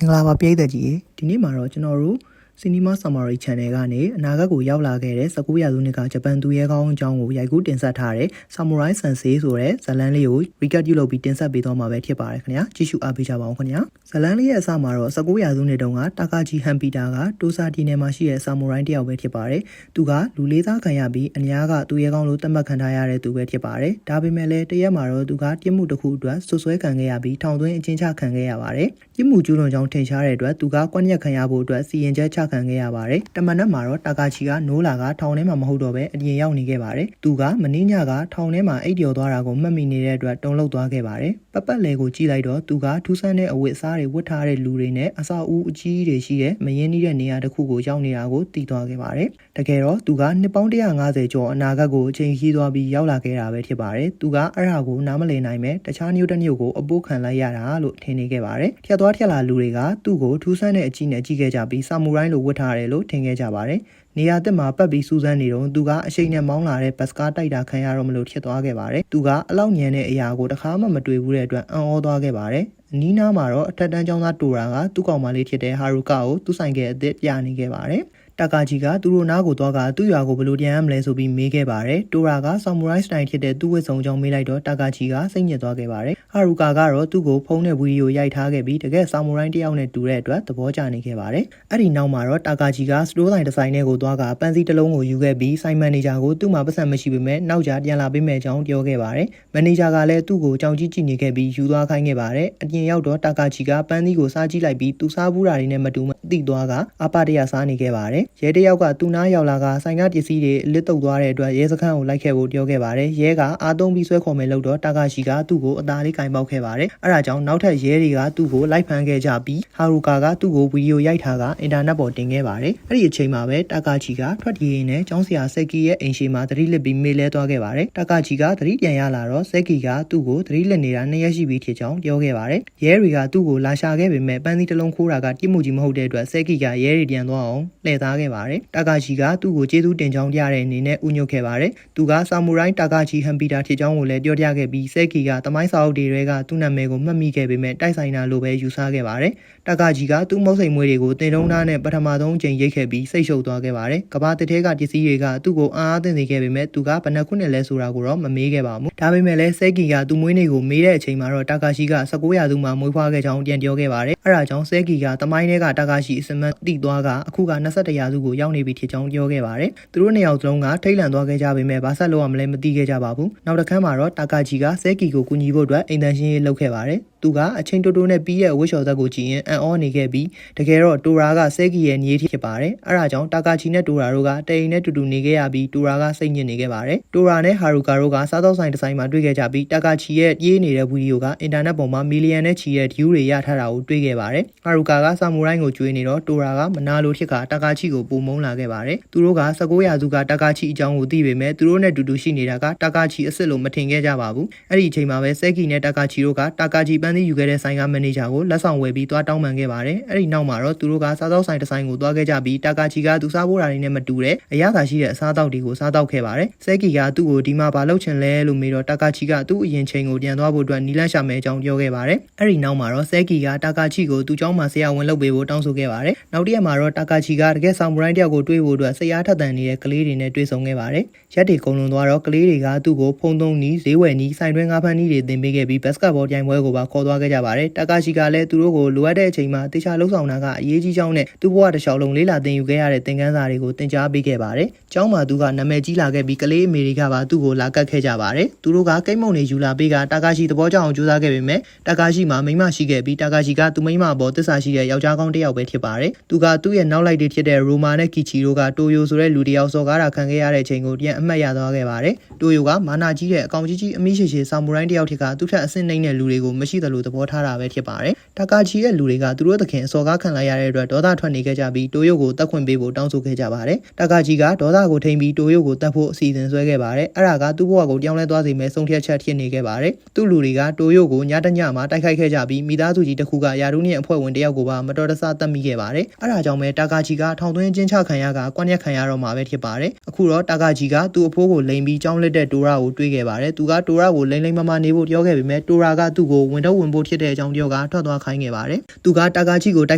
င်္ဂလာပါပရိသတ်ကြီးဒီနေ့မှာတော့ကျွန်တော်တို့ Cinema Summary Channel ကနေအနာဂတ်ကိုရောက်လာခဲ့တဲ့19ရာစုနှစ်ကဂျပန်သူရဲကောင်းအကြောင်းကိုရိုက်ကူးတင်ဆက်ထားတဲ့ Samurai Sensei ဆိုတဲ့ဇာတ်လမ်းလေးကို recap ပြုလုပ်ပြီးတင်ဆက်ပေးသွားမှာပဲဖြစ်ပါတယ်ခင်ဗျာကြည့်ရှုအားပေးကြပါဦးခင်ဗျာဇာတ်လမ်းလေးရဲ့အစမှာတော့19ရာစုနှစ်တုန်းကတာကာဂျီဟန်ပီတာကတိုဆာတီနယ်မှာရှိတဲ့ Samurai တယောက်ပဲဖြစ်ပါတယ်သူကလူလေးစားခံရပြီးအများကသူရဲကောင်းလို့သတ်မှတ်ခံထားရတဲ့သူပဲဖြစ်ပါတယ်ဒါပေမဲ့လည်းတရက်မှာတော့သူကပြစ်မှုတစ်ခုအတွက်ဆွဆွဲခံခဲ့ရပြီးထောင်သွင်းအကျဉ်းချခံခဲ့ရပါတယ်ပြစ်မှုကျူးလွန်ကြောင်းထင်ရှားတဲ့အတွက်သူကကွက်ညက်ခံရဖို့အတွက်စီရင်ချက်ချခံခဲ့ရပါတယ်တမန်နဲ့မှာတော့တာကာချီကနိုးလာကထောင်ထဲမှာမဟုတ်တော့ပဲအပြင်ရောက်နေခဲ့ပါတယ်သူကမင်းညကထောင်ထဲမှာအိပ်ပျော်သွားတာကိုမှတ်မိနေတဲ့အတွက်တုန်လှုပ်သွားခဲ့ပါတယ်ပတ်လည်ကိုကြည့်လိုက်တော့သူကထူးဆန်းတဲ့အဝတ်အစားတွေဝတ်ထားတဲ့လူတွေနဲ့အစာအုပ်အကြီးတွေရှိတဲ့မရင်းနှီးတဲ့နေရာတစ်ခုကိုရောက်နေတာကိုသိသွားခဲ့ပါတယ်တကယ်တော့သူကနှစ်ပေါင်း150ကျော်အနာဂတ်ကိုအချိန်ကြီးသွားပြီးရောက်လာခဲ့တာပဲဖြစ်ပါတယ်သူကအဲ့ဒါကိုနားမလည်နိုင်မဲ့တခြားမျိုးတစ်မျိုးကိုအပိုးခံလိုက်ရတာလို့ထင်နေခဲ့ပါတယ်ထက်သွားထက်လာလူတွေကသူ့ကိုထူးဆန်းတဲ့အကြည့်နဲ့ကြည့်ခဲ့ကြပြီးဆာမူရိုင်းလိုဝတ်ထားတယ်လို့ထင်ခဲ့ကြပါတယ်နေရာတက်မှာပတ်ပြီးစူးစမ်းနေတော့သူကအရှိန်နဲ့မောင်းလာတဲ့ဘတ်စကားတိုက်တာခံရတော့မလို့ဖြစ်သွားခဲ့ပါတယ်သူကအလောက်ညံတဲ့အရာကိုတစ်ခါမှမတွေ့ဘူးတဲ့အတွက်အံ့ဩသွားခဲ့ပါတယ်အနီးနားမှာတော့အထက်တန်းကျောင်းသားတိုရာကသူ့ကောင်မလေးဖြစ်တဲ့ဟာရူကာကိုသူ့ဆိုင်ကယ်အသစ်ပြနေခဲ့ပါတယ်တာကာဂျီကသူတို့နားကိုသွားကသူ့ရွာကိုဘယ်လိုပြန်ရမလဲဆိုပြီးမေးခဲ့ပါတယ်တိုရာကဆာမူရိုင်းစတိုင်ဖြစ်တဲ့သူ့ဝတ်စုံကြောင့်မေးလိုက်တော့တာကာဂျီကစိတ်ညစ်သွားခဲ့ပါတယ်ဟာရူကာကတော့သူ့ကိုဖုန်းနဲ့ဗီဒီယိုရိုက်ထားခဲ့ပြီးတကယ်ဆာမူရိုင်းတယောက်နဲ့တူတဲ့အတွက်သဘောကျနေခဲ့ပါတယ်အဲ့ဒီနောက်မှာတော့တာကာဂျီကစတိုးဆိုင်တစ်ဆိုင်ထဲကိုသွားကပန်းစည်းတစ်လုံးကိုယူခဲ့ပြီးဆိုင်မန်နေဂျာကိုသူ့မှာပတ်စံမရှိပေမဲ့နောက်ကျပြန်လာပေးမယ်ကြောင်းပြောခဲ့ပါတယ်မန်နေဂျာကလည်းသူ့ကိုကြောင်ကြည့်ကြည့်နေခဲ့ပြီးယူသွားခိုင်းခဲ့ပါတယ်အပြင်ရောက်တော့တာကာဂျီကပန်းစည်းကိုစားကြည့်လိုက်ပြီးသူစားဘူးတာတွေနဲ့မတူသိသွားကအပတရစားနေခဲ့ပါတယ်ရဲတယောက်ကသူနားရောက်လာကဆိုင်ကပစ္စည်းတွေလစ်တုပ်သွားတဲ့အတွက်ရဲစခန်းကိုလိုက်ခဲ့ဖို့ပြောခဲ့ပါတယ်ရဲကအားသုံးပြီးဆွဲခေါ်မယ်လို့တော့တာကာရှီကသူ့ကိုအသားလေးကင်ပေါက်ခဲ့ပါတယ်အဲဒါကြောင့်နောက်ထပ်ရဲတွေကသူ့ကိုလိုက်ဖမ်းခဲ့ကြပြီးဟာရူကာကသူ့ကိုဗီဒီယိုရိုက်ထားကအင်တာနက်ပေါ်တင်ခဲ့ပါတယ်အဲ့ဒီအချိန်မှာပဲတာကာချီကထွက်ပြေးရင်းနဲ့ကျောင်းဆရာဆက်ကီရဲ့အိမ်ရှိမှာသတိလစ်ပြီးမေးလဲသွားခဲ့ပါတယ်တာကာချီကသတိပြန်ရလာတော့ဆက်ကီကသူ့ကိုသတိလစ်နေတာ2ရက်ရှိပြီဖြစ်ကြောင်းပြောခဲ့ပါတယ်ရဲတွေကသူ့ကိုလာရှာခဲ့ပေမဲ့ပန်းစည်းတစ်လုံးခိုးတာကပြစ်မှုကြီးမဟုတ်တဲ့အတွက်ဆက်ကီကရဲတွေပြန်သွားအောင်လှည့်သားခဲ့ပါတယ်တာကာချီကသူ့ကိုကျေးဇူးတင်ကြောင်းပြတဲ့အနေနဲ့ဥညွတ်ခဲ့ပါတယ်သူကဆာမူရိုင်းတာကာချီဟန်ပီတာဖြစ်ကြောင်းကိုလည်းပြောပြခဲ့ပြီးဆက်ကီကသမိုင်းစာအုပ်တွေကသူ့နာမည်ကိုမှတ်မိခဲ့ပေမဲ့တိုက်ဆိုင်တာလိုပဲယူဆခဲ့ပါတယ်တာကာချီကသူ့မုတ်စိမ်မွေးတွေကိုတင်တုံးသားနဲ့ပထမဆုံးအကြိမ်ရိတ်ခဲ့ပြီးစိတ်ရှုပ်သွားခဲ့ပါတယ်ကဘာတစ်ထဲကပစ္စည်းတွေကသူ့ကိုအားသင့်စေခဲ့ပေမဲ့သူကဘယ်နှခုနဲ့လဲဆိုတာကိုတော့မမေးခဲ့ပါဘူးဒါပေမဲ့လည်းဆက်ကီကသူ့မွေးနေ့ကိုမေးတဲ့အချိန်မှာတော့တာကာချီက19ရာစုမှာမွေးဖွားခဲ့ကြောင်းပြန်ပြောခဲ့ပါတယ်အဲဒါကြောင့်ဆက်ကီကသမိုင်းထဲကတာကာချီအစမတ်တိသွားကအခုက21ရာစုကိုရောက်နေပြီဖြစ်ကြောင်းပြောခဲ့ပါတယ်သူတို့နှစ်ယောက်စလုံးကထိတ်လန့်သွားခဲ့ကြပေမဲ့ဘာဆက်လို့ရမလဲမသိခဲ့ကြပါဘူးနောက်တစ်ခါမှာတော့တာကာဂျီကဆက်ကီကိုကူညီဖို့အတွက်အိမ်တန်ရှင်းရေးလုပ်ခဲ့ပါတယ်သူကအချိန်တိုတိုနဲ့ပြီးရဲ့ဝှက်လျှော်သက်ကိုကြည့်ရင်အံ့ဩနေခဲ့ပြီးတကယ်တော့တိုရာကဆက်ကီရဲ့ညီးဖြစ်ပါတယ်အဲဒါကြောင့်တာကာချီနဲ့တိုရာတို့ကတိမ်နဲ့တူတူနေခဲ့ရပြီးတိုရာကစိတ်ညစ်နေခဲ့ပါတယ်တိုရာနဲ့ဟာရူကာတို့ကစားသောက်ဆိုင်တစ်ဆိုင်မှာတွေ့ခဲ့ကြပြီးတာကာချီရဲ့ပြေးနေတဲ့ဗီဒီယိုကအင်တာနက်ပေါ်မှာမီလီယံနဲ့ချီတဲ့ view တွေရထားတာကိုတွေ့ခဲ့ပါတယ်ဟာရူကာကဆာမူရိုင်းကိုကျွေးနေတော့တိုရာကမနာလိုဖြစ်ကတာကာချီကိုပုံမုန်းလာခဲ့ပါတယ်သူတို့က19ရာစုကတာကာချီအကြောင်းကိုသိပေမဲ့သူတို့နဲ့တူတူရှိနေတာကတာကာချီအစ်စ်လို့မထင်ခဲ့ကြပါဘူးအဲ့ဒီအချိန်မှာပဲဆက်ကီနဲ့တာကာချီတို့ကတာကာချီပန်းသီးယူခဲ့တဲ့ဆိုင်ကမန်နေဂျာကိုလက်ဆောင်ဝယ်ပြီးသွားတောင်းပန်ခဲ့ပါတယ်အဲ့ဒီနောက်မှာတော့သူတို့ကစားသောက်ဆိုင်တစ်ဆိုင်ကိုသွားခဲ့ကြပြီးတာကာချီကသူစားဖို့တာတွေနဲ့မတူတဲ့အရသာရှိတဲ့အစားအသောက်တွေကိုစားတော့ခဲ့ပါတယ်ဆက်ကီကသူ့ကိုဒီမှာဘာလုပ်ချင်လဲလို့မေးတော့တာကာချီကသူ့အရင်ချိန်ကိုပြန်သွားဖို့အတွက်နီလန့်ရှာမယ်အကြောင်းပြောခဲ့ပါတယ်အဲ့ဒီနောက်မှာတော့ဆက်ကီကတာကာချီကိုသူ့ကျောင်းမှာဆရာဝန်လုပ်ပေးဖို့တောင်းဆိုခဲ့ပါတယ်နောက်တစ်ရက်မှာတော့တာကာချီကတကယ်ဆာမူရိုင်းတယောက်ကိုတွေ့ဖို့အတွက်ဆရာထက်သန်နေတဲ့ကလေးတွေနဲ့တွေ့ဆုံခဲ့ပါတယ်ရက်တွေကုန်လွန်သွားတော့ကလေးတွေကသူ့ကိုဖုံသုံးနီးဈေးဝယ်နီးဆိုင်တွင်းငါးဖမ်းနီးတွေသင်ပေးခဲ့ပြီးဘတ်စကတ်ဘောပြိုင်ပွဲကိုပါခေါ်သွားခဲ့ကြပါတယ်တာကာချီကလည်းသူတို့ကိုလိုအပ်တဲ့အချိန်မှာတေချာလှုပ်ဆောင်တာကအရေးကြီးကြောင်းနဲ့သူ့ဘဝတစ်လျှောက်လုံးလေးလာသင်ယူခဲ့ရတဲ့သင်ခန်းစာတွေကိုသင်ကြားပေးခဲ့ပါတယ်ကျောင်းမှာသူကနာမည်ကြီးလာခဲ့ပြီးကလေးအမေတွေကပါသူ့ကိုလာကတ်ခဲ့ကြပါတယ်သူတို့ကကိတ်မုံတွေယူလာပေးကတာကာချီသဘောကျအောင်ကြိုးစားခဲ့ပေမဲ့တာကာချီမှာမိန်းမရှိခဲ့ပြီးတာကာချီကသူ့မိန်းမအပေါ်သစ္စာရှိတဲ့ယောက်ျားကောင်းတစ်ယောက်ပဲဖြစ်ပါတယ်သူကသူ့ရဲ့နောက်လိုက်တွေဖြစ်တဲ့ရိုမာနဲ့ကီချီတို့ကတိုယိုဆိုတဲ့လူတစ်ယောက်စော်ကားတာခံခဲ့ရတဲ့အချိန်ကိုပြန်အမှတ်ရသွားခဲ့ပါတယ်တိုယိုကမာနာကြီးတဲ့အကောင်ကြီးအမိရှိဆာမူရိုင်းတယောက်ထက်ကသူ့ထက်အဆင့်နှိမ့်တဲ့လူတွေကိုမရှိသလိုသဘောထားတာပဲဖြစ်ပါတယ်တာကာချီရဲ့လူတွေကသူတို့သခင်အစော်ကားခံလိုက်ရတဲ့အတွက်ဒေါသထွက်နေခဲ့ကြပြီးတိုယိုကိုတတ်ခွင့်ပေးဖို့တောင်းဆိုခဲ့ကြပါတယ်တာကာချီကဒေါသကိုထိန်းပြီးတိုယိုကိုတတ်ဖို့အစီအစဉ်ဆွဲခဲ့ပါတယ်အဲ့ဒါကသူ့ဘဝကိုပြောင်းလဲသွားစေမယ့်ဆုံးဖြတ်ချက်ဖြစ်နေခဲ့ပါတယ်သူ့လူတွေကတိုယိုကိုညတညမှာတိုက်ခိုက်ခဲ့ကြပြီးမိသားစုကြီးတစ်ခုကယာဒူးနဲ့အဖွဲ့ဝင်တယောက်ကိုပါမတော်တဆတတ်မိခဲ့ပါတယ်အဲ့ဒါကြောင့်ပဲတာကာချီကထောင်သွင်းကျင်းချခံရကကွက်ညက်ခံရတော့မှာပဲဖြစ်ပါတယ်အခုတော့တာကာချီကသူ့အဖိုးကိုလိန်ပြီးကြောင်းလက်တဲ့တိုရာကိုတွေးခဲ့ပါတယ်သူကတိုရာကိုလိန်လိန်မမနေဖို့ပြောခဲ့ပေမဲ့တိုရာကသူ့ကိုဝင်တော့ ဝင်ဖို့ဖြစ်တဲ့အကြောင်းပြောကထွက်သွားခိုင်းခဲ့ပါတယ်သူကတာကာချီကိုတိုက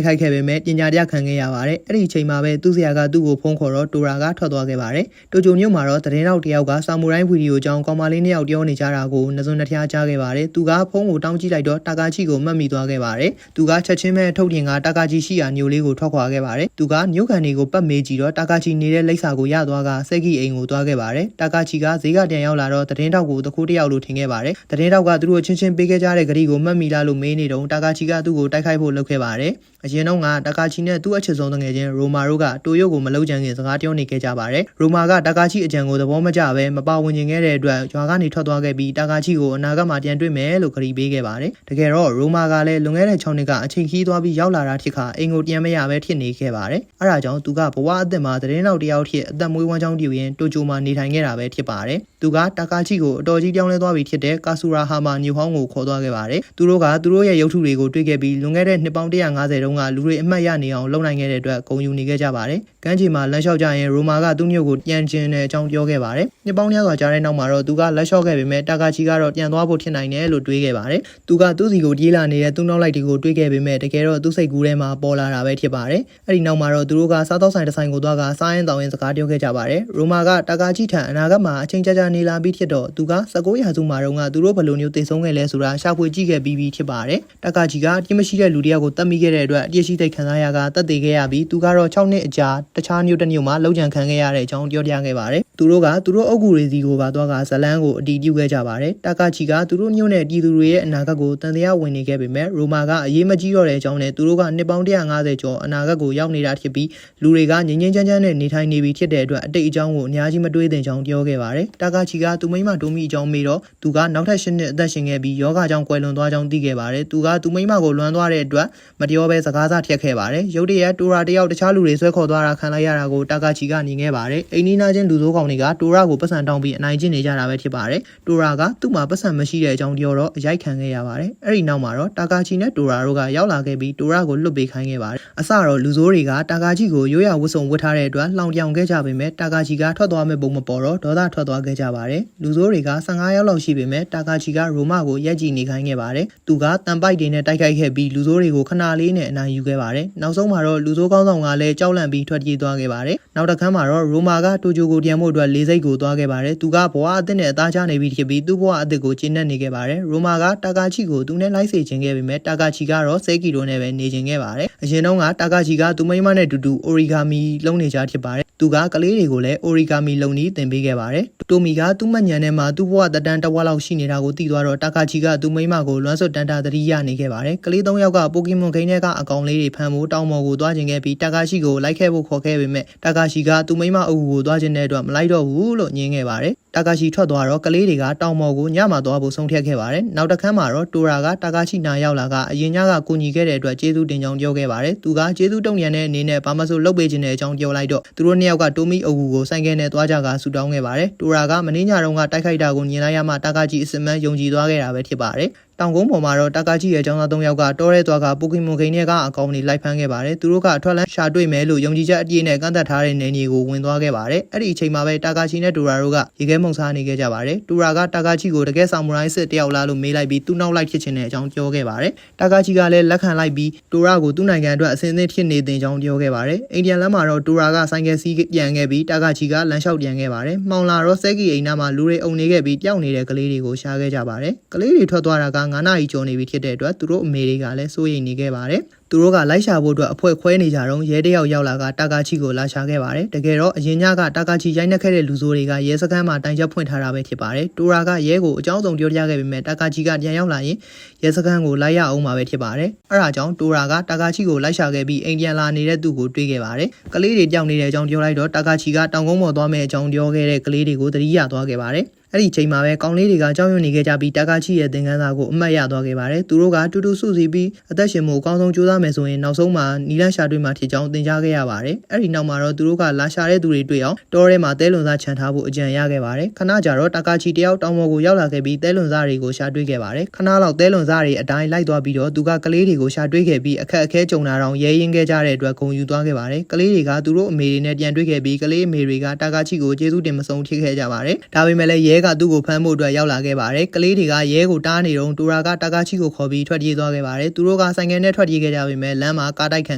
်ခိုက်ခဲ့ပေမဲ့ပညာတရားခံခဲ့ရပါတယ်အဲ့ဒီအချိန်မှာပဲသူ့ဆရာကသူ့ကိုဖုန်းခေါ်တော့တိုရာကထွက်သွားခဲ့ပါတယ်တိုဂျိုမြို့မှာတော့သတင်းတောက်တယောက်ကဆာမူရိုင်းဗီဒီယိုကြောင်းကောင်မလေးနှစ်ယောက်ပြောနေကြတာကိုနှစုံနှဖျားကြားခဲ့ပါတယ်သူကဖုန်းကိုတောင်းကြည့်လိုက်တော့တာကာချီကိုမှတ်မိသွားခဲ့ပါတယ်သူကချက်ချင်းပဲထုတ်တင်ကတာကာချီရှိရာမြို့လေးကိုထွက်ခွာခဲ့ပါတယ်သူကမြို့ခံတွေကိုပတ်မေးကြည့်တော့တာကာချီနေတဲ့လိပ်စာကိုရသွားကစက်ကီအိမ်ကိုသွားခဲ့ပါတယ်တာကာချီကဈေးကပြန်ရောက်လာတော့သတင်းတောက်ကိုတခိုးတယောက်လိုထင်ခဲ့ပါတယ်သတင်းတောက်ကသူတို့ချင်းချင်းပေးခဲ့ကြတဲ့ဂရီကိုမှတ်မိလားလို့မေးနေတော့တာကာချီကသူ့ကိုတိုက်ခိုက်ဖို့လုပ်ခဲ့ပါတယ်အရင်တော့ကတာကာချီနဲ့သူ့အချစ်ဆုံးတငယ်ချင်းရိုမာတို့ကတိုယိုကိုမလုံခြံခင်စကားပြောနေခဲ့ကြပါတယ်ရိုမာကတာကာချီအကြံကိုသဘောမကျပဲမပါဝင်ခြင်းခဲ့တဲ့အတွက်ရွာကနေထွက်သွားခဲ့ပြီးတာကာချီကိုအနာဂတ်မှာပြန်တွေ့မယ်လို့ဂရီပေးခဲ့ပါတယ်တကယ်တော့ရိုမာကလည်းလွန်ခဲ့တဲ့6နှစ်ကအချိန်ခီးသွားပြီးရောက်လာတာဖြစ်ခါအိမ်ကိုပြန်မရပဲဖြစ်နေခဲ့ပါတယ်အဲဒါကြောင့်သူကဘဝအသက်မှာသတင်းတော်တယောက်ဖြစ်အသက်မွေးဝမ်းကြောင်းပြူရင်တိုဂျိုမှာနေထိုင်ခဲ့တာပဲဖြစ်ပါတယ်သူကတာကာချီကိုအတော်ကြီးပြောင်းလဲသွားပြီဖြစ်တဲ့ကာဆူရာဟာမာညူဟောင်းကိုခေါ်သွားခဲ့ပါတယ်သူတို့ကသူတို့ရဲ့ရုပ်ထုတွေကိုတွေ့ခဲ့ပြီးလွန်ခဲ့တဲ့နှစ်ပေါင်း150တုန်းကလူတွေအမှတ်ရနေအောင်လုပ်နိုင်ခဲ့တဲ့အတွက်ဂုဏ်ယူနေခဲ့ကြပါတယ်ကမ်းခြေမှာလမ်းလျှောက်ကြရင်ရိုမာကသူ့မြို့ကိုပြန်ကျင်တဲ့အကြောင်းပြောခဲ့ပါတယ်နှစ်ပေါင်းများစွာကြာတဲ့နောက်မှာတော့သူကလက်လျှော့ခဲ့ပေမဲ့တာကာချီကတော့ပြန်သွားဖို့ထင်နိုင်တယ်လို့တွေးခဲ့ပါတယ်သူကသူ့စီကိုပြေးလာနေတဲ့သူ့နောက်လိုက်တွေကိုတွေးခဲ့ပေမဲ့တကယ်တော့သူ့စိတ်ကူးထဲမှာပေါ်လာတာပဲဖြစ်ပါတယ်အဲ့ဒီနောက်မှာတော့သူတို့ကစားသောက်ဆိုင်တစ်ဆိုင်ကိုသွားကစားရင်တောင်းရင်စကားပြောခဲ့ကြပါတယ်ရိုမာကတာကာချီထံအနာဂတ်မှာအချိန်ကြာကြာနေလာပြီးဖြစ်တော့သူက19ရာစုမှာတော့သူတို့ဘယ်လိုမျိုးတည်ဆုံးခဲ့လဲဆိုတာရှာဖွေကြည့်ခဲ့ပြီးဖြစ်ပါတယ်တာကာချီကပြင်းမရှိတဲ့လူတယောက်ကိုတတ်မိခဲ့တဲ့အတွက်အပြစ်ရှိသိခံစားရကတတ်သေးခဲ့ရပြီးသူကတော့6နှစ်အကြာတခြားမြို့တစ်မြို့မှာလောက်ကျန်ခံခဲ့ရတဲ့အကြောင်းပြောပြခဲ့ပါတယ်သူတို့ကသူတို့အုပ်ကူတွေစီကိုပါသွားကဇလန်းကိုအတီးပြုတ်ခဲ့ကြပါတယ်တာကာချီကသူတို့မြို့နယ်ပြည်သူတွေရဲ့အနာဂတ်ကိုတန်တရားဝင်နေခဲ့ပေမဲ့ရိုမာကအရေးမကြီးတော့တဲ့အကြောင်းနဲ့သူတို့ကနှစ်ပေါင်း150ကျော်အနာဂတ်ကိုရောက်နေတာဖြစ်ပြီးလူတွေကငြိမ်းငြိမ်းချမ်းချမ်းနဲ့နေထိုင်နေပြီဖြစ်တဲ့အတွက်အတိတ်အကြောင်းကိုအများကြီးမတွေးသင့်ကြောင်းပြောခဲ့ပါတယ်တာကာချီကသူမိမတိုမီအကြောင်းမေးတော့သူကနောက်ထပ်10နှစ်အသက်ရှင်ခဲ့ပြီးယောဂကြောင့်ကွယ်လွန်သွားကြောင်းသိခဲ့ပါတယ်သူကသူမိမကိုလွမ်းသွားတဲ့အတွက်မပြောဘဲစကားစားထက်ခဲ့ပါတယ်ရုတ်တရက်တိုရာတယောက်တခြားလူတွေဆွဲခေါ်သွားတာခံလိုက်ရတာကိုတာကာချီကနေခဲ့ပါတယ်အိမ်နီးနားချင်းလူဆိုးကောင်တွေကတိုရာကိုပတ်စံတောင်းပြီးအနိုင်ကျင့်နေကြတာပဲဖြစ်ပါတယ်တိုရာကသူ့မှာပတ်စံမရှိတဲ့အကြောင်းပြောတော့အရိုက်ခံခဲ့ရပါတယ်အဲ့ဒီနောက်မှာတော့တာကာချီနဲ့တိုရာတို့ကရောက်လာခဲ့ပြီးတိုရာကိုလွတ်ပေးခိုင်းခဲ့ပါတယ်အစတော့လူဆိုးတွေကတာကာချီကိုရိုးရာဝတ်စုံဝတ်ထားတဲ့အတွက်လှောင်ပြောင်ခဲ့ကြပေမဲ့တာကာချီကထွက်သွားမဲ့ပုံမပေါ်တော့ဒေါသထွက်သွားခဲ့ကြပါတယ်လူဆိုးတွေက15ယောက်လောက်ရှိပေမဲ့တာကာချီကရိုမာကိုရက်ကြည့်နေခိုင်းခဲ့ပါတယ်သူကတန်ပိုက်တွေနဲ့တိုက်ခိုက်ခဲ့ပြီးလူဆိုးတွေကိုခဏလေးနဲ့အနိုင်ယူခဲ့ပါတယ်နောက်ဆုံးမှာတော့လူဆိုးကောင်းဆောင်ကလည်းကြောက်လန့်ပြီးထွက်ပြေးသွားခဲ့ပါတယ်နောက်တစ်ခါမှာတော့ရိုမာကတိုဂျိုကိုပြန်ဖို့အတွက်လေစိတ်ကိုသွားခဲ့ပါတယ်သူကဘဝအသစ်နဲ့အသားချနေပြီးဖြစ်ပြီးသူ့ဘဝအသစ်ကိုကျင့်နေခဲ့ပါတယ်ရိုမာကတာကာချီကိုသူနဲ့လိုက်စေခြင်းခဲ့ပေမဲ့တာကာချီကတော့စဲကီရိုနဲ့ပဲနေခြင်းခဲ့ပါတယ်အရင်တုန်းကတာကာချီကသူမိမနဲ့တူတူအိုရီဂါမီလုံးနေကြဖြစ်ပါတယ်သူကကလေးတွေကိုလည်းအိုရီဂါမီလုံးနီးသင်ပေးခဲ့ပါတယ်တိုမီကသူ့မညံထဲမှာသူ့ဘဝတတန်းတစ်ဝက်လောက်ရှိနေတာကိုသိသွားတော့တာကာချီကသူ့မိမကိုလွမ်းဆွတ်တန်တာသတိရနေခဲ့ပါတယ်ကလေး3ယောက်ကပိုကီမွန်ဂိမ်းထဲကအကောင်လေးတွေဖမ်းဖို့တောင်ပေါ်ကိုသွားခြင်းခဲ့ပြီးတာကာချီကိုလိုက်ခဲ့ဖို့ခေါ်ခဲ့ပေမဲ့တာကာချီကသူ့မိမအုပ်ကိုသွားခြင်းတဲ့အတွက်မလိုက်တော့ဘူးလို့ညင်းခဲ့ပါတယ်တာကာချီထွက်သွားတော့ကလေးတွေကတောင်ပေါ်ကိုညမှာသွားဖို့ဆုံးဖြတ်ခဲ့ပါတယ်နောက်တစ်ခါမှာတော့တိုရာကတာကာချီနာရောက်လာကအရင်ညကကူညီခဲ့တဲ့အတွက်ကျေးဇူးတင်ကြောင်းပြောခဲ့ပါတယ်သူကကျေးဇူးတုံ့ပြန်တဲ့အနေနဲ့ဘာမှဆိုလုပ်ပေးခြင်းတဲ့အကြောင်းပြောလိုက်တော့သူတို့နှစ်ယောက်ကတိုမီအုပ်ကိုဆိုင်ကယ်နဲ့သွားကြကဆူတောင်းခဲ့ပါတယ်တိုရာကမင်းညတုန်းကတိုက်ခိုက်တာကိုမြင်လိုက်ရမှတာကာချီအစ်မန်ယုံကြည်သွားခဲ့တာပဲဖြစ်ပါတယ်တောင်ကုန်းပေါ်မှာတော့တာကာချီရဲ့ကျောင်းသား3ယောက်ကတောရဲသွားကပိုကီမွန်ဂိမ်းထဲကအကောင်တွေလိုက်ဖမ်းခဲ့ပါတယ်သူတို့ကအထွက်လန်းရှာတွေ့မယ်လို့ယုံကြည်ချက်အပြည့်နဲ့ကန့်သက်ထားတဲ့နေနေကိုဝင်သွားခဲ့ပါတယ်အဲ့ဒီအချိန်မှာပဲတာကာချီနဲ့တိုရာတို့ကရေခဲမှုန်စားနေခဲ့ကြပါတယ်တိုရာကတာကာချီကိုတကယ်ဆာမူရိုင်းစစ်တယောက်လားလို့မေးလိုက်ပြီးသူ့နောက်လိုက်ဖြစ်ခြင်းတဲ့အကြောင်းပြောခဲ့ပါတယ်တာကာချီကလည်းလက်ခံလိုက်ပြီးတိုရာကိုသူ့နိုင်ငံအတွက်အစင်းအသင်းဖြစ်နေတဲ့အကြောင်းပြောခဲ့ပါတယ်အိန္ဒိယလမ်းမှာတော့တိုရာကဆိုင်ကယ်စီးပြန်ခဲ့ပြီးတာကာချီကလမ်းလျှောက်ပြန်ခဲ့ပါတယ်မှောင်လာတော့စက်ကီအိမ်နာမှာလူတွေအုံနေခဲ့ပြီးပျောက်နေတဲ့ကလေးတွေကိုရှာခဲ့ကြပါတယ်ကလေးတွေထွက်သွားတာက9နာရီကျော်နေပြီဖြစ်တဲ့အတွက်သူတို့အမေတွေကလည်းစိုးရိမ်နေခဲ့ပါတယ်သူတို့ကလိုက်ရှာဖို့အတွက်အဖွဲ့ခွဲနေကြတော့ရဲတယောက်ရောက်လာကတာကာချီကိုလာရှာခဲ့ပါတယ်တကယ်တော့အရင်ညကတာကာချီရိုက်နှက်ခဲ့တဲ့လူဆိုးတွေကရဲစခန်းမှာတိုင်ချက်ဖွင့်ထားတာပဲဖြစ်ပါတယ်တိုရာကရဲကိုအကြောင်းစုံပြောပြခဲ့ပေမဲ့တာကာချီကပြန်ရောက်လာရင်ရဲစခန်းကိုလိုက်ရအောင်မှာပဲဖြစ်ပါတယ်အဲဒါကြောင့်တိုရာကတာကာချီကိုလိုက်ရှာခဲ့ပြီးအိမ်ပြန်လာနေတဲ့သူကိုတွေ့ခဲ့ပါတယ်ကလေးတွေပြောင်းနေတဲ့အကြောင်းပြောလိုက်တော့တာကာချီကတောင်ကုန်းပေါ်သွားမယ့်အကြောင်းပြောခဲ့တဲ့ကလေးတွေကိုသတိရသွားခဲ့ပါတယ်အဲ့ဒီချိန်မှာပဲကောင်းလေးတွေကကြောက်ရွံ့နေခဲ့ကြပြီးတာကာချီရဲ့သင်ခန်းစာကိုအမှတ်ရသွားခဲ့ပါတယ်သူတို့ကတူတူစုစည်းပြီးအသက်ရှင်မှုအကောင်းဆုံးကြိုးစားမယ်ဆိုရင်နောက်ဆုံးမှာနီလန်းရှာတွေ့မှဖြစ်ကြောင်းသင်ကြားခဲ့ရပါတယ်အဲ့ဒီနောက်မှာတော့သူတို့ကလာရှာတဲ့သူတွေတွေ့အောင်တောထဲမှာသဲလွန်စားခြံထားဖို့အကြံရခဲ့ပါတယ်ခဏကြာတော့တာကာချီတယောက်တောင်ပေါ်ကိုရောက်လာခဲ့ပြီးသဲလွန်စားတွေကိုရှာတွေ့ခဲ့ပါတယ်ခဏလောက်သဲလွန်စားတွေအတိုင်းလိုက်သွားပြီးတော့သူကကလေးတွေကိုရှာတွေ့ခဲ့ပြီးအခက်အခဲကြုံတာတော့ရဲရင်ခဲ့ကြတဲ့အတွက်ဂုဏ်ယူသွားခဲ့ပါတယ်ကလေးတွေကသူတို့အမေတွေနဲ့ပြန်တွေ့ခဲ့ပြီးကလေးအမေတွေကတာကာချီကိုကျေးဇူးတင်မဆုံးထိခဲ့ကြပါတယ်ဒါပေမဲ့လည်းရဲ ကသူ့ကိုဖမ်းဖို့အတွက်ရောက်လာခဲ့ပါတယ်ကလေးတွေကရဲကိုတားနေတော့တိုရာကတာကာချီကိုခေါ်ပြီးထွက်ပြေးသွားခဲ့ပါတယ်သူတို့ကဆိုင်ငယ်နဲ့ထွက်ပြေးခဲ့ကြပေမဲ့လမ်းမှာကားတိုက်ခံ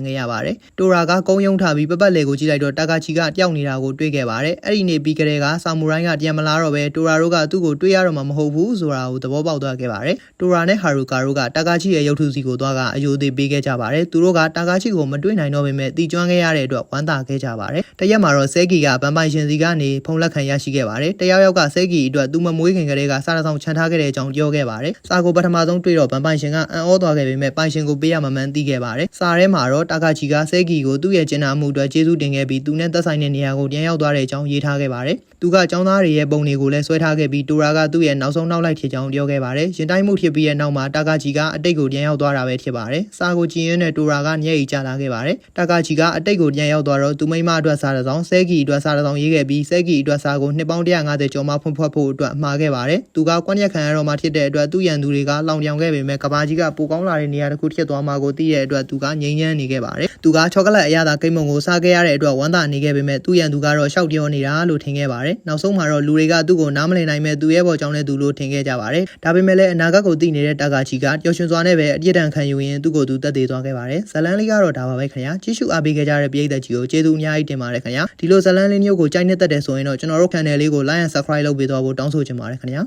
ခဲ့ရပါတယ်တိုရာကကုန်းယုံထားပြီးပပတ်လေကိုကြည့်လိုက်တော့တာကာချီကပျောက်နေတာကိုတွေ့ခဲ့ပါတယ်အဲ့ဒီနေ့ပြီးကလေးကဆာမူရိုင်းကပြန်မလာတော့ပဲတိုရာတို့ကသူ့ကိုတွေ့ရတော့မှမဟုတ်ဘူးဆိုတာကိုသဘောပေါက်သွားခဲ့ပါတယ်တိုရာနဲ့ဟာရူကာတို့ကတာကာချီရဲ့ရုပ်ထုစီကိုသွားကအယိုသေးပေးခဲ့ကြပါတယ်သူတို့ကတာကာချီကိုမတွေ့နိုင်တော့ပေမဲ့တီကျွမ်းခဲ့ရတဲ့အတွက်ဝမ်းသာခဲ့ကြပါတယ်တရက်မှာတော့ဆဲကီကဗန်ပိုင်ရှင်စီကနေဖုန်းလက်ခံရရှိခဲ့ပါတယ်တယောက်ကဆဲကီအတွက်သူမမွေးခင်ကလေးကစားတဆောင်ချန်ထားခဲ့တဲ့အကြောင်းပြောခဲ့ပါတယ်စာကိုပထမဆုံးတွေ့တော့ဗန်ပိုင်ရှင်ကအံ့ဩသွားခဲ့ပေမဲ့ပိုင်ရှင်ကိုပေးရမှမှန်းသိခဲ့ပါတယ်စာထဲမှာတော့တာကာချီကဆဲကီကိုသူ့ရဲ့ကျင်နာမှုအတွက်ကျေးဇူးတင်ခဲ့ပြီးသူနဲ့သက်ဆိုင်တဲ့နေရာကိုပြန်ရောက်သွားတဲ့အကြောင်းရေးထားခဲ့ပါတယ်သူကចောင်းသားတွေရဲ့ပုံတွေကိုလည်းဆွဲထားခဲ့ပြီးတိုရာကသူ့ရဲ့နောက်ဆုံးနောက်လိုက်ဖြစ်ကြောင်းပြောခဲ့ပါတယ်ရင်တိုင်းမှုဖြစ်ပြီးတဲ့နောက်မှာတာကာချီကအတိတ်ကိုပြန်ရောက်သွားတာပဲဖြစ်ပါတယ်စာကိုကြည့်ရင်းနဲ့တိုရာကညက်ရီကျလာခဲ့ပါတယ်တာကာချီကအတိတ်ကိုပြန်ရောက်သွားတော့သူမိမအတွက်စားတစောင်းဆဲကီအတွက်စားတစောင်းရေးခဲ့ပြီးဆဲကီအတွက်စားကိုနှစ်ပေါင်း150ကျော်မှဖွင့်ဖွက်ဖို့အတွက်မှာခဲ့ပါတယ်သူကကွက်ရက်ခံရတော့မှဖြစ်တဲ့အတွက်သူ့ရန်သူတွေကလောင်ပြောင်ခဲ့ပေမဲ့ကဘာကြီးကပိုကောင်းလာတဲ့နေရာတစ်ခုဖြစ်သွားမှာကိုသိတဲ့အတွက်သူကငြိမ်းချမ်းနေခဲ့ပါတယ်သူကချောကလက်အရသာကိမ့်မုံကိုစားခဲ့ရတဲ့အတွက်ဝမ်းသာနေခဲ့ပေမဲ့သူ့ရန်သူကတော့ရှောက်ပြောနေတာလို့ထင်ခဲ့ပါတယ်နောက်ဆုံးမှာတော့လူတွေကသူ့ကိုနားမလည်နိုင်မဲ့သူရဲ့ပေါ်ကြောင်းနဲ့သူလို့ထင်ခဲ့ကြပါတယ်ဒါပေမဲ့လည်းအနာဂတ်ကိုသိနေတဲ့တာကာချီကပျော်ရွှင်စွာနဲ့ပဲအပြစ်ဒဏ်ခံယူရင်းသူ့ကိုယ်သူတက်သေးသွားခဲ့ပါတယ်ဇလန်းလေးကတော့ဒါပါပဲခင်ဗျာကြည့်ရှုအားပေးခဲ့ကြတဲ့ပရိသတ်ကြီးကိုကျေးဇူးအများကြီးတင်ပါတယ်ခင်ဗျာဒီလိုဇလန်းလေးမျိုးကိုကြိုက်နေတတ်တယ်ဆိုရင်တော့ကျွန်တော်တို့ channel လေးကို like and subscribe လုပ်ပေးသွားဖို့တောင်းဆိုချင်ပါတယ်ခင်ဗျာ